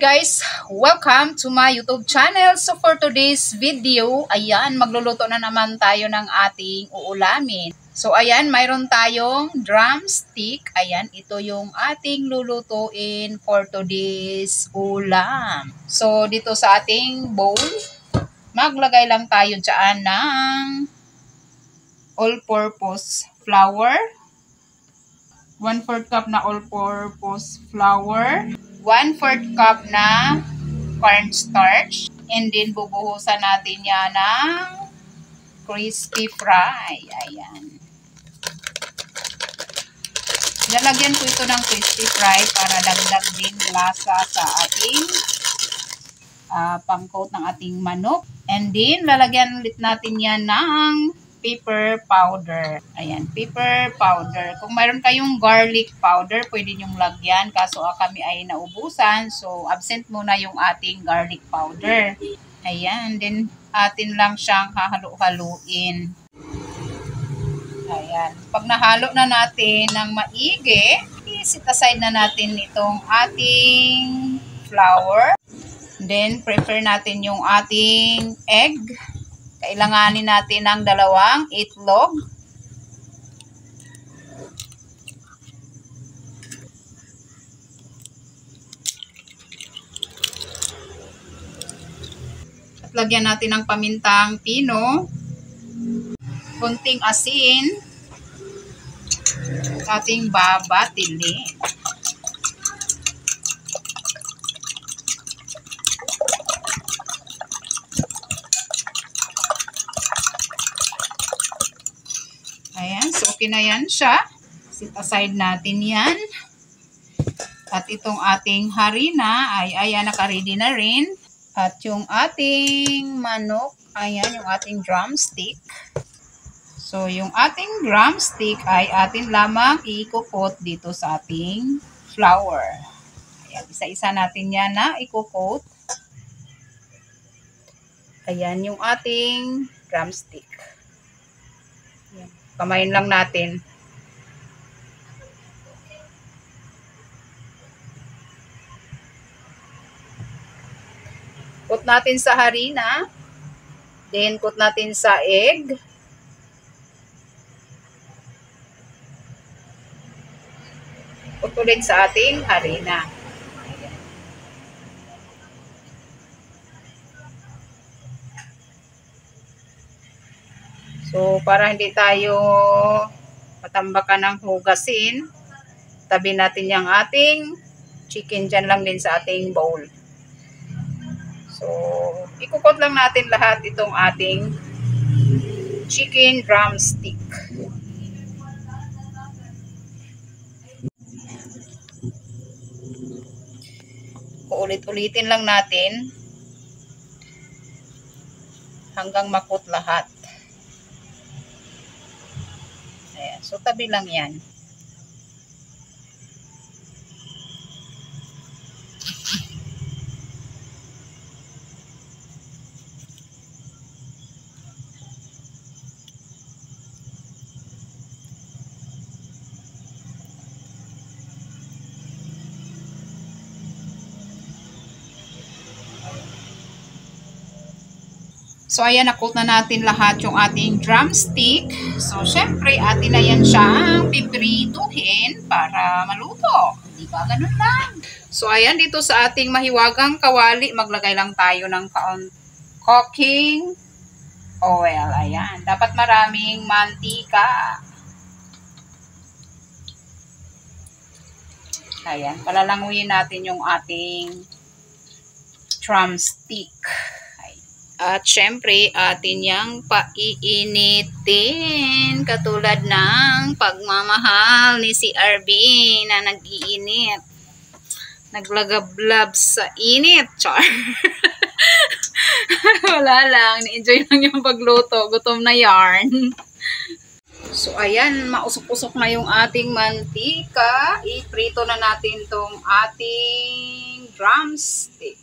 Guys, welcome to my YouTube channel. So for today's video, ayan, magluluto na naman tayo ng ating uulamin. So ayan, mayroon tayong drumstick. Ayan, ito yung ating lulutuin for today's ulam. So dito sa ating bowl, maglagay lang tayo dyan ng all-purpose flour. 1/4 cup na all-purpose flour. 1/4 cup na cornstarch. And then, bubuhusan natin yan ng crispy fry. Ayan. Lalagyan ko ito ng crispy fry para dagdag din lasa sa ating pang-coat ng ating manok. And then, lalagyan ulit natin yan ng pepper powder. Ayan, pepper powder. Kung mayroon kayong garlic powder, pwede nyong lagyan. Kaso kami ay naubusan. So, absent muna yung ating garlic powder. Ayan, then atin lang siyang hahalo-haluin. Ayan. Pag nahalo na natin ng maigi, i-set aside na natin itong ating flour. Then, prepare natin yung ating egg. Kailanganin natin ng 2 itlog. At lagyan natin ng pamintang pino. Kunting asin. Ating babatili. Ayan, so okay na yan siya. Set aside natin yan. At itong ating harina ay ayan, naka-ready na rin. At yung ating manok, ayan, yung ating drumstick. So, yung ating drumstick ay atin lamang i-coat dito sa ating flour. Ayan, isa-isa natin yan na i-coat. Ayan, yung ating drumstick. Ayan. Kamayin lang natin. Coat natin sa harina. Then, coat natin sa egg. Coat ulit sa ating harina. Ayan. So, para hindi tayo matambakan ng hugasin, tabi natin yung ating chicken dyan lang din sa ating bowl. So, ikukot lang natin lahat itong ating chicken drumstick. Ulit-ulitin lang natin hanggang makot lahat. Ayan, so tabi lang yan. So, ayan, na-coat na natin lahat yung ating drumstick. So, syempre, atin na yan siyang piprituhin para maluto. Di ba? Ganun lang. So, ayan, dito sa ating mahiwagang kawali, maglagay lang tayo ng cooking oil. Ayan. Dapat maraming mantika. Ayan. Palalanguyin natin yung ating drumstick. At syempre, atin yang paiinitin. Katulad ng pagmamahal ni si RB na nag-iinit. Naglagablab sa init. Char. Wala lang. Ni-enjoy lang yung pagluto. Gutom na yarn. So, ayan. Mausok-usok na yung ating mantika. Iprito na natin tong ating drumstick.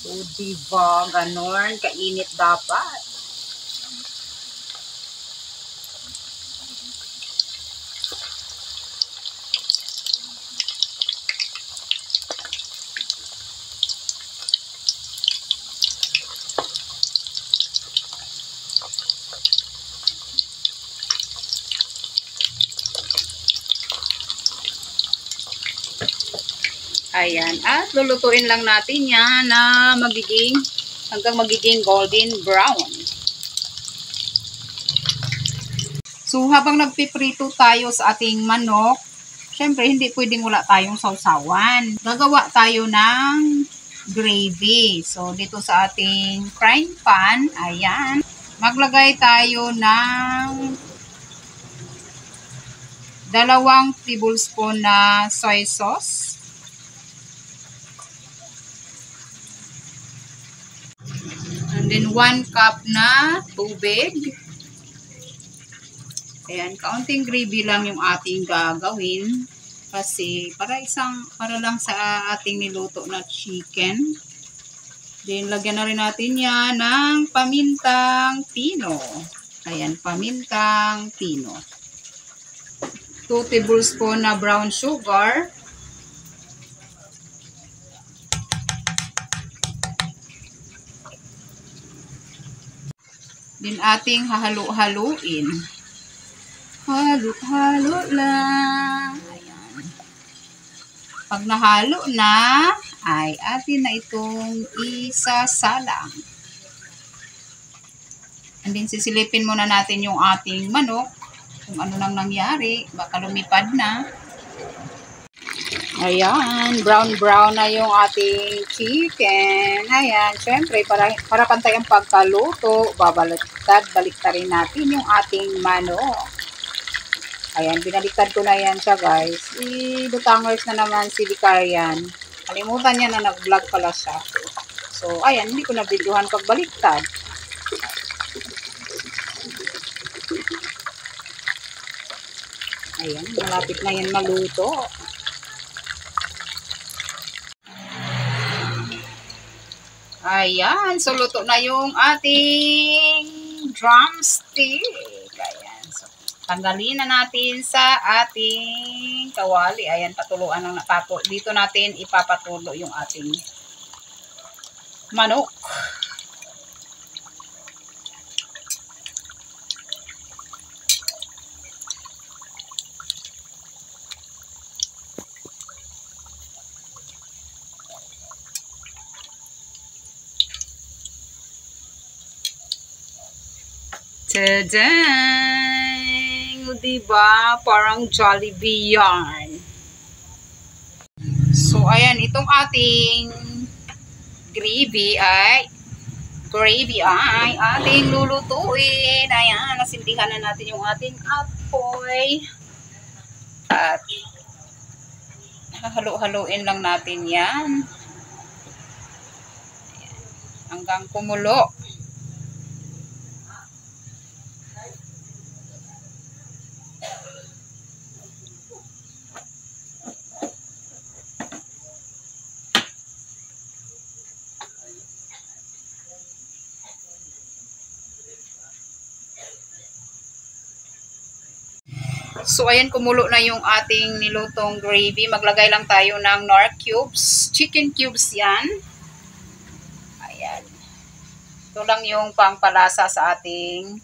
So, diba, ganon, kainit dapat. Ayan, at lulutuin lang natin yan na hanggang magiging golden brown. So, habang nagpiprito tayo sa ating manok, syempre, hindi pwedeng wala tayong sausawan. Gagawa tayo ng gravy. So, dito sa ating frying pan, ayan, maglagay tayo ng 2 tablespoon na soy sauce. And then 1 cup na tubig. Ayan, kaunting gravy lang yung ating gagawin. Kasi para lang sa ating niluto na chicken. Then lagyan na rin natin yan ng pamintang pino. Ayan, pamintang pino. 2 tablespoon na brown sugar. Din ating hahalo-haluin. Halo-halo lang. Ayan. Pag nahalo na, ay atin na itong isasalang. And then sisilipin muna natin yung ating manok. Kung ano nang nangyari, baka lumipad na. Ayan, brown-brown na yung ating chicken. Ayan, syempre, para pantay ang pagkaluto, baliktarin natin yung ating manok. Ayan, binaliktad ko na yan siya, guys. Butangers na naman si Vicarian. Kalimutan niya na nag-vlog pala siya. So, ayan, hindi ko na videohan pagbaliktad. Ayan, malapit na yan maluto. Ayan, so luto na yung ating drumstick. Ayan, so tanggalin na natin sa ating kawali. Ayan, patuluan ng natato. Dito natin ipapatulo yung ating manok. Tadang! Diba? Parang Jollibee yarn. So, ayan. Itong ating gravy ay ating lulutuin. Ayan. Nasindihan na natin yung ating apoy. At halo-haloin lang natin yan. Ayan. Hanggang kumulo. So, ayan, kumulo na yung ating nilutong gravy. Maglagay lang tayo ng Knorr cubes. Chicken cubes yan. Ayan. Ito lang yung pangpalasa sa ating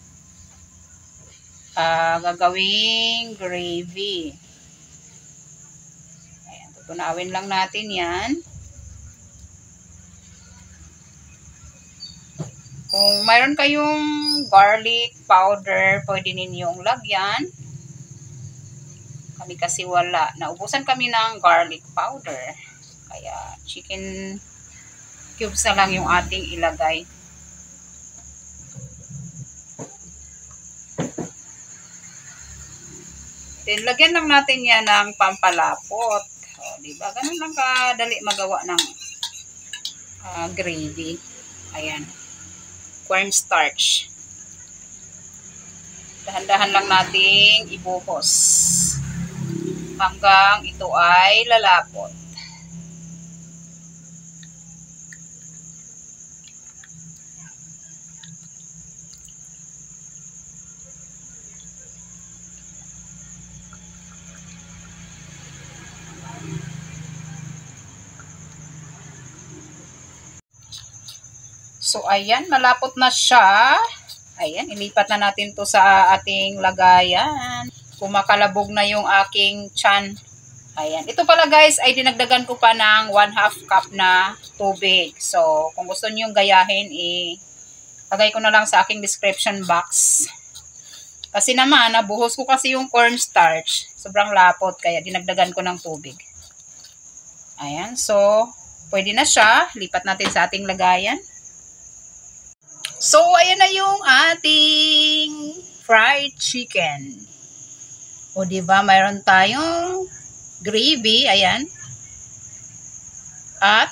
gagawing gravy. Ayan, tutunawin lang natin yan. Kung mayroon kayong garlic powder, pwede ninyong lagyan. Kami kasi wala. Naubusan kami ng garlic powder. Kaya chicken cubes na lang yung ating ilagay. Then, lagyan lang natin yan ng pampalapot. O, diba? Ganun lang kadali magawa ng gravy. Ayan. Cornstarch. Dahan-dahan lang nating ibuhos hanggang ito ay lalapot. So, ayan, malapot na siya. Ayan, ilipat na natin to sa ating lagayan. Kumakalabog na yung aking tiyan. Ayan. Ito pala guys, ay dinagdagan ko pa ng 1/2 cup na tubig. So, kung gusto nyo yung gayahin, lagay ko na lang sa aking description box. Kasi naman, nabuhos ko kasi yung cornstarch. Sobrang lapot, kaya dinagdagan ko ng tubig. Ayan, so, pwede na siya. Lipat natin sa ating lagayan. So, ayan na yung ating fried chicken. O, diba, mayroon tayong gravy, ayan. At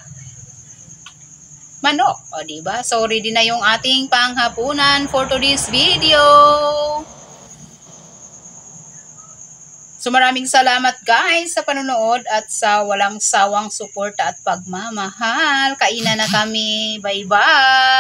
manok, o, diba? So, ready na yung ating panghapunan for today's video. So, maraming salamat guys sa panonood at sa walang sawang suporta at pagmamahal. Kainan na kami. Bye-bye!